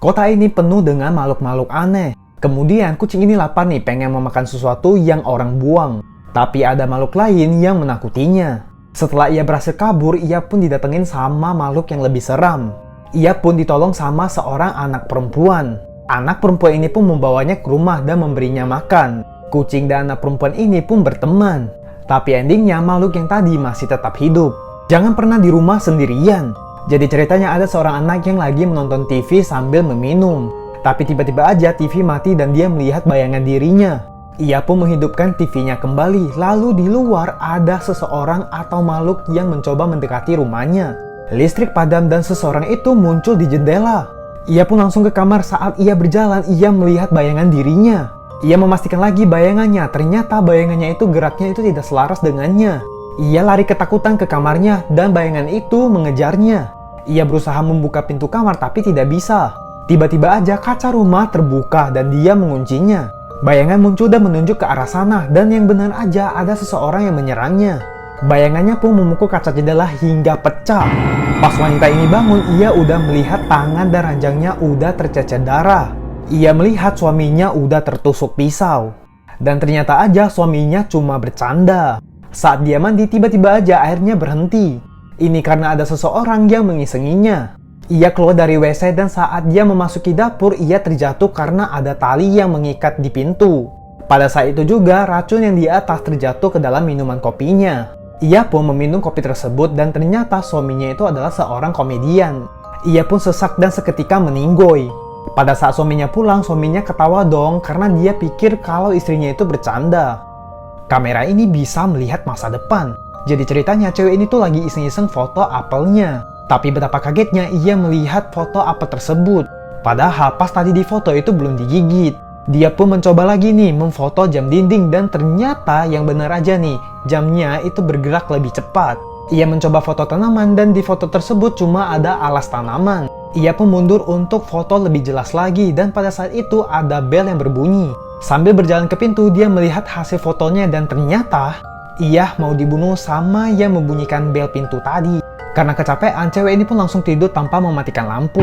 Kota ini penuh dengan makhluk-makhluk aneh. Kemudian kucing ini lapar nih, pengen memakan sesuatu yang orang buang. Tapi ada makhluk lain yang menakutinya. Setelah ia berhasil kabur, ia pun didatengin sama makhluk yang lebih seram. Ia pun ditolong sama seorang anak perempuan. Anak perempuan ini pun membawanya ke rumah dan memberinya makan. Kucing dan anak perempuan ini pun berteman. Tapi endingnya makhluk yang tadi masih tetap hidup. Jangan pernah di rumah sendirian. Jadi ceritanya ada seorang anak yang lagi menonton TV sambil meminum. Tapi tiba-tiba aja TV mati dan dia melihat bayangan dirinya. Ia pun menghidupkan TV-nya kembali. Lalu di luar ada seseorang atau makhluk yang mencoba mendekati rumahnya. Listrik padam dan seseorang itu muncul di jendela. Ia pun langsung ke kamar. Saat ia berjalan, ia melihat bayangan dirinya. Ia memastikan lagi bayangannya. Ternyata bayangannya itu geraknya itu tidak selaras dengannya. Ia lari ketakutan ke kamarnya dan bayangan itu mengejarnya. Ia berusaha membuka pintu kamar tapi tidak bisa. Tiba-tiba aja kaca rumah terbuka dan dia menguncinya. Bayangan muncul dan menunjuk ke arah sana dan yang benar aja ada seseorang yang menyerangnya. Bayangannya pun memukul kaca jendela hingga pecah. Pas wanita ini bangun, ia udah melihat tangan dan ranjangnya udah tercecer darah. Ia melihat suaminya udah tertusuk pisau. Dan ternyata aja suaminya cuma bercanda. Saat dia mandi, tiba-tiba aja airnya berhenti. Ini karena ada seseorang yang mengisenginya. Ia keluar dari WC dan saat dia memasuki dapur, ia terjatuh karena ada tali yang mengikat di pintu. Pada saat itu juga, racun yang di atas terjatuh ke dalam minuman kopinya. Ia pun meminum kopi tersebut dan ternyata suaminya itu adalah seorang komedian. Ia pun sesak dan seketika meninggoy. Pada saat suaminya pulang, suaminya ketawa dong karena dia pikir kalau istrinya itu bercanda. Kamera ini bisa melihat masa depan. Jadi ceritanya cewek ini tuh lagi iseng-iseng foto apelnya. Tapi betapa kagetnya ia melihat foto apel tersebut. Padahal pas tadi di foto itu belum digigit. Dia pun mencoba lagi nih memfoto jam dinding dan ternyata yang benar aja nih, jamnya itu bergerak lebih cepat. Ia mencoba foto tanaman dan di foto tersebut cuma ada alas tanaman. Ia pun mundur untuk foto lebih jelas lagi dan pada saat itu ada bel yang berbunyi. Sambil berjalan ke pintu, dia melihat hasil fotonya dan ternyata ia mau dibunuh sama yang membunyikan bel pintu tadi. Karena kecapean, cewek ini pun langsung tidur tanpa mematikan lampu.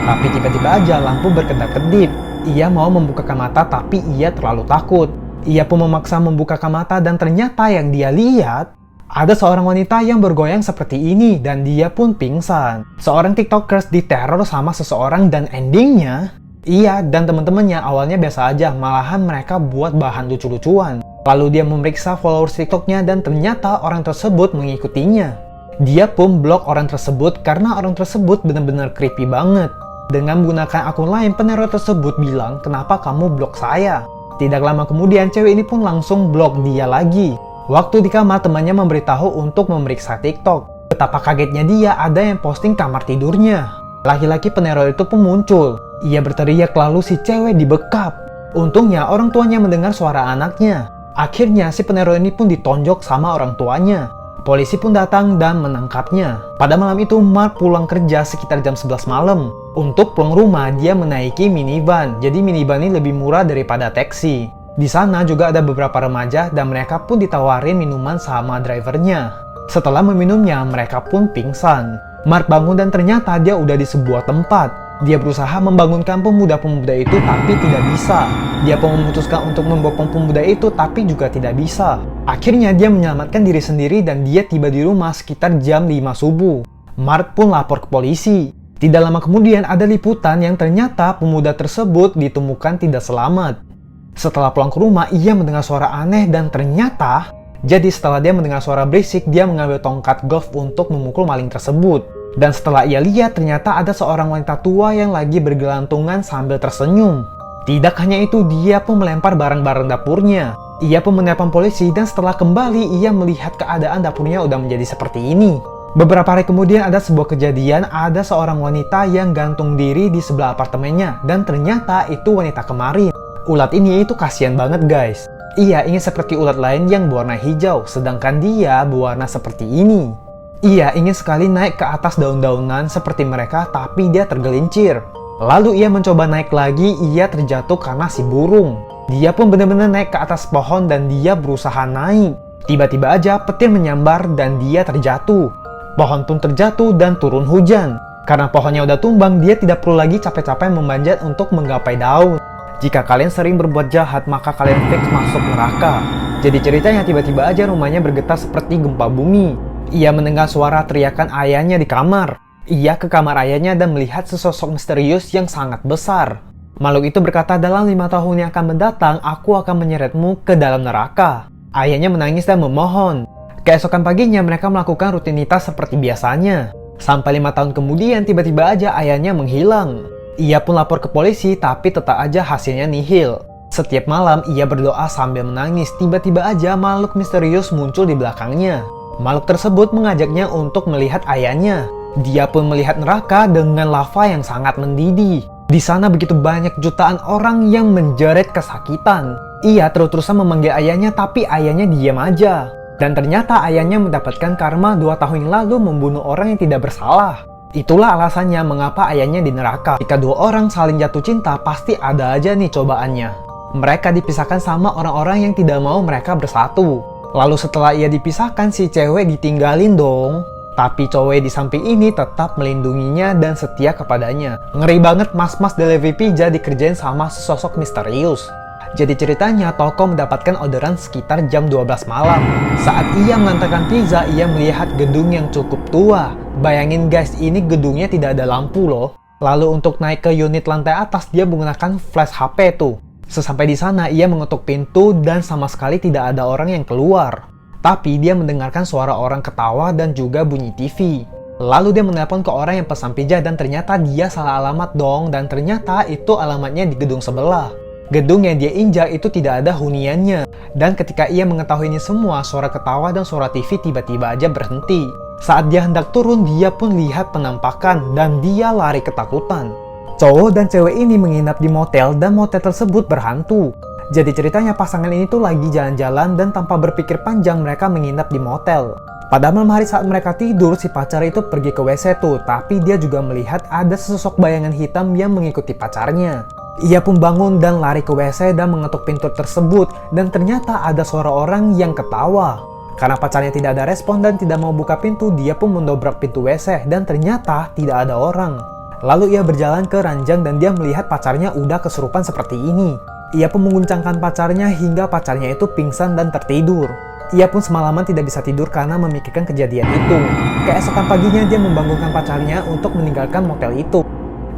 Tapi tiba-tiba aja lampu berkedap-kedip. Ia mau membukakan mata tapi ia terlalu takut. Ia pun memaksa membukakan mata dan ternyata yang dia lihat ada seorang wanita yang bergoyang seperti ini dan dia pun pingsan. Seorang TikTokers diteror sama seseorang dan endingnya ia dan teman-temannya awalnya biasa aja, malahan mereka buat bahan lucu-lucuan. Lalu dia memeriksa followers TikToknya dan ternyata orang tersebut mengikutinya. Dia pun blok orang tersebut karena orang tersebut benar-benar creepy banget. Dengan menggunakan akun lain, peneror tersebut bilang, "Kenapa kamu blok saya?" Tidak lama kemudian, cewek ini pun langsung blok dia lagi. Waktu di kamar, temannya memberitahu untuk memeriksa TikTok. Betapa kagetnya dia ada yang posting kamar tidurnya. Laki-laki peneror itu pun muncul. Ia berteriak lalu si cewek dibekap. Untungnya orang tuanya mendengar suara anaknya. Akhirnya si peneror ini pun ditonjok sama orang tuanya. Polisi pun datang dan menangkapnya. Pada malam itu Mark pulang kerja sekitar jam 11 malam. Untuk pulang rumah dia menaiki minivan. Jadi minivan ini lebih murah daripada taksi. Di sana juga ada beberapa remaja dan mereka pun ditawarin minuman sama drivernya. Setelah meminumnya mereka pun pingsan. Mark bangun dan ternyata dia udah di sebuah tempat. Dia berusaha membangunkan pemuda-pemuda itu tapi tidak bisa. Dia pun memutuskan untuk membopong pemuda itu tapi juga tidak bisa. Akhirnya dia menyelamatkan diri sendiri dan dia tiba di rumah sekitar jam 5 subuh. Mark pun lapor ke polisi. Tidak lama kemudian ada liputan yang ternyata pemuda tersebut ditemukan tidak selamat. Setelah pulang ke rumah ia mendengar suara aneh dan ternyata setelah dia mendengar suara berisik dia mengambil tongkat golf untuk memukul maling tersebut. Dan setelah ia lihat ternyata ada seorang wanita tua yang lagi bergelantungan sambil tersenyum. Tidak hanya itu, dia pun melempar barang-barang dapurnya. Ia pun menelpon polisi dan setelah kembali ia melihat keadaan dapurnya udah menjadi seperti ini. Beberapa hari kemudian ada sebuah kejadian, ada seorang wanita yang gantung diri di sebelah apartemennya dan ternyata itu wanita kemarin. Ulat ini itu kasihan banget guys. Ia ingin seperti ulat lain yang berwarna hijau, sedangkan dia berwarna seperti ini. Ia ingin sekali naik ke atas daun-daunan seperti mereka, tapi dia tergelincir. Lalu ia mencoba naik lagi, ia terjatuh karena si burung. Dia pun benar-benar naik ke atas pohon dan dia berusaha naik. Tiba-tiba aja petir menyambar dan dia terjatuh. Pohon pun terjatuh dan turun hujan. Karena pohonnya udah tumbang, dia tidak perlu lagi capek-capek memanjat untuk menggapai daun. Jika kalian sering berbuat jahat, maka kalian fix masuk neraka. Jadi ceritanya tiba-tiba aja rumahnya bergetar seperti gempa bumi. Ia mendengar suara teriakan ayahnya di kamar. Ia ke kamar ayahnya dan melihat sesosok misterius yang sangat besar. Makhluk itu berkata, dalam 5 tahun yang akan mendatang, aku akan menyeretmu ke dalam neraka. Ayahnya menangis dan memohon. Keesokan paginya mereka melakukan rutinitas seperti biasanya. Sampai 5 tahun kemudian tiba-tiba aja ayahnya menghilang. Ia pun lapor ke polisi tapi tetap aja hasilnya nihil. Setiap malam ia berdoa sambil menangis. Tiba-tiba aja makhluk misterius muncul di belakangnya. Makhluk tersebut mengajaknya untuk melihat ayahnya. Dia pun melihat neraka dengan lava yang sangat mendidih. Di sana begitu banyak jutaan orang yang menjerit kesakitan. Ia terus-terusan memanggil ayahnya tapi ayahnya diam aja. Dan ternyata ayahnya mendapatkan karma 2 tahun yang lalu membunuh orang yang tidak bersalah. Itulah alasannya mengapa ayahnya di neraka. Jika 2 orang saling jatuh cinta, pasti ada aja nih cobaannya. Mereka dipisahkan sama orang-orang yang tidak mau mereka bersatu. Lalu setelah ia dipisahkan, si cewek ditinggalin dong. Tapi cowok di samping ini tetap melindunginya dan setia kepadanya. Ngeri banget, mas-mas Delivery Pizza dikerjain sama sesosok misterius. Jadi ceritanya, Toko mendapatkan orderan sekitar jam 12 malam. Saat ia mengantarkan pizza, ia melihat gedung yang cukup tua. Bayangin guys, ini gedungnya tidak ada lampu loh. Lalu untuk naik ke unit lantai atas, dia menggunakan flash HP tuh. Sesampai di sana, ia mengetuk pintu dan sama sekali tidak ada orang yang keluar. Tapi dia mendengarkan suara orang ketawa dan juga bunyi TV. Lalu dia menelpon ke orang yang pesan pizza dan ternyata dia salah alamat dong. Dan ternyata itu alamatnya di gedung sebelah. Gedung yang dia injak itu tidak ada huniannya. Dan ketika ia mengetahui ini semua, suara ketawa dan suara TV tiba-tiba aja berhenti. Saat dia hendak turun, dia pun lihat penampakan dan dia lari ketakutan. Cowok dan cewek ini menginap di motel dan motel tersebut berhantu. Jadi ceritanya pasangan ini tuh lagi jalan-jalan dan tanpa berpikir panjang mereka menginap di motel. Pada malam hari saat mereka tidur, si pacar itu pergi ke WC tuh, tapi dia juga melihat ada sesosok bayangan hitam yang mengikuti pacarnya. Ia pun bangun dan lari ke WC dan mengetuk pintu tersebut dan ternyata ada suara orang yang ketawa. Karena pacarnya tidak ada respon dan tidak mau buka pintu, dia pun mendobrak pintu WC dan ternyata tidak ada orang. Lalu ia berjalan ke ranjang dan dia melihat pacarnya udah kesurupan seperti ini. Ia pun menguncangkan pacarnya hingga pacarnya itu pingsan dan tertidur. Ia pun semalaman tidak bisa tidur karena memikirkan kejadian itu. Keesokan paginya dia membangunkan pacarnya untuk meninggalkan motel itu.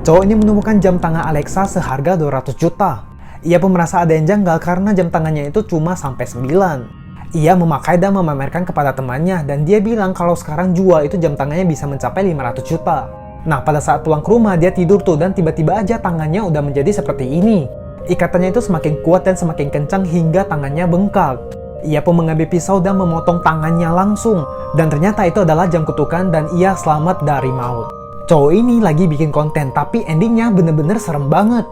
Cowok ini menemukan jam tangan Alexa seharga 200 juta. Ia pun merasa ada yang janggal karena jam tangannya itu cuma sampai 9. Ia memakai dan memamerkan kepada temannya dan dia bilang kalau sekarang jual itu jam tangannya bisa mencapai 500 juta. Nah, pada saat pulang ke rumah dia tidur tuh dan tiba-tiba aja tangannya udah menjadi seperti ini. Ikatannya itu semakin kuat dan semakin kencang hingga tangannya bengkak. Ia pun mengambil pisau dan memotong tangannya langsung. Dan ternyata itu adalah jam kutukan dan ia selamat dari maut. Cowok ini lagi bikin konten, tapi endingnya bener-bener serem banget.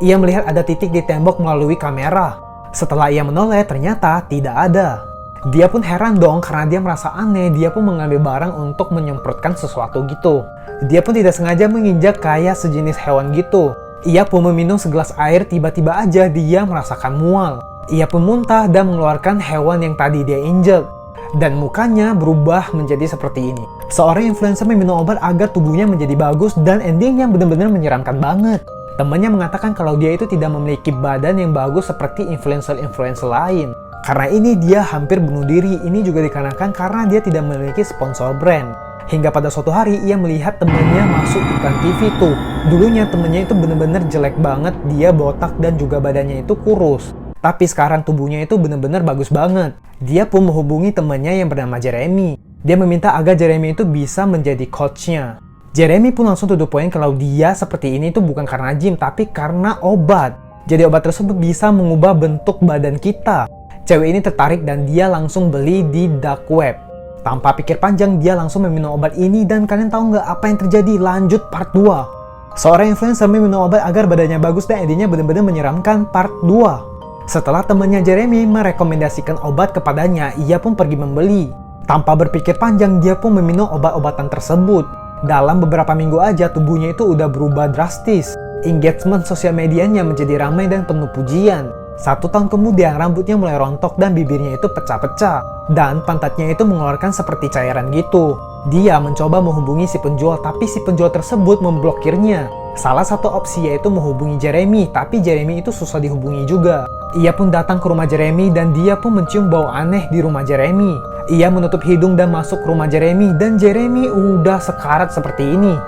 Ia melihat ada titik di tembok melalui kamera. Setelah ia menoleh, ternyata tidak ada. Dia pun heran dong karena dia merasa aneh, dia pun mengambil barang untuk menyemprotkan sesuatu gitu. Dia pun tidak sengaja menginjak kayak sejenis hewan gitu. Ia pun meminum segelas air, tiba-tiba aja dia merasakan mual. Ia pun muntah dan mengeluarkan hewan yang tadi dia injek. Dan mukanya berubah menjadi seperti ini. Seorang influencer meminum obat agar tubuhnya menjadi bagus dan endingnya benar-benar menyeramkan banget. Temannya mengatakan kalau dia itu tidak memiliki badan yang bagus seperti influencer-influencer lain. Karena ini dia hampir bunuh diri. Ini juga dikarenakan karena dia tidak memiliki sponsor brand. Hingga pada suatu hari ia melihat temannya masuk iklan TV tuh. Dulunya temannya itu benar-benar jelek banget. Dia botak dan juga badannya itu kurus. Tapi sekarang tubuhnya itu benar-benar bagus banget. Dia pun menghubungi temannya yang bernama Jeremy. Dia meminta agar Jeremy itu bisa menjadi coachnya. Jeremy pun langsung to the point kalau dia seperti ini itu bukan karena gym, tapi karena obat. Jadi obat tersebut bisa mengubah bentuk badan kita. Cewek ini tertarik dan dia langsung beli di dark web. Tanpa pikir panjang, dia langsung meminum obat ini dan kalian tahu nggak apa yang terjadi? Lanjut part 2. Seorang influencer meminum obat agar badannya bagus dan endingnya benar-benar menyeramkan part 2. Setelah temannya Jeremy merekomendasikan obat kepadanya, ia pun pergi membeli. Tanpa berpikir panjang, dia pun meminum obat-obatan tersebut. Dalam beberapa minggu aja, tubuhnya itu udah berubah drastis. Engagement sosial medianya menjadi ramai dan penuh pujian. 1 tahun kemudian, rambutnya mulai rontok dan bibirnya itu pecah-pecah. Dan pantatnya itu mengeluarkan seperti cairan gitu. Dia mencoba menghubungi si penjual, tapi si penjual tersebut memblokirnya. Salah satu opsi yaitu menghubungi Jeremy, tapi Jeremy itu susah dihubungi juga. Ia pun datang ke rumah Jeremy dan dia pun mencium bau aneh di rumah Jeremy. Ia menutup hidung dan masuk ke rumah Jeremy, dan Jeremy udah sekarat seperti ini.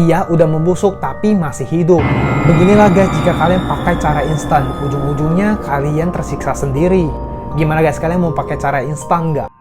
Ia udah membusuk tapi masih hidup. Beginilah guys jika kalian pakai cara instan, ujung-ujungnya kalian tersiksa sendiri. Gimana guys, kalian mau pakai cara instan nggak?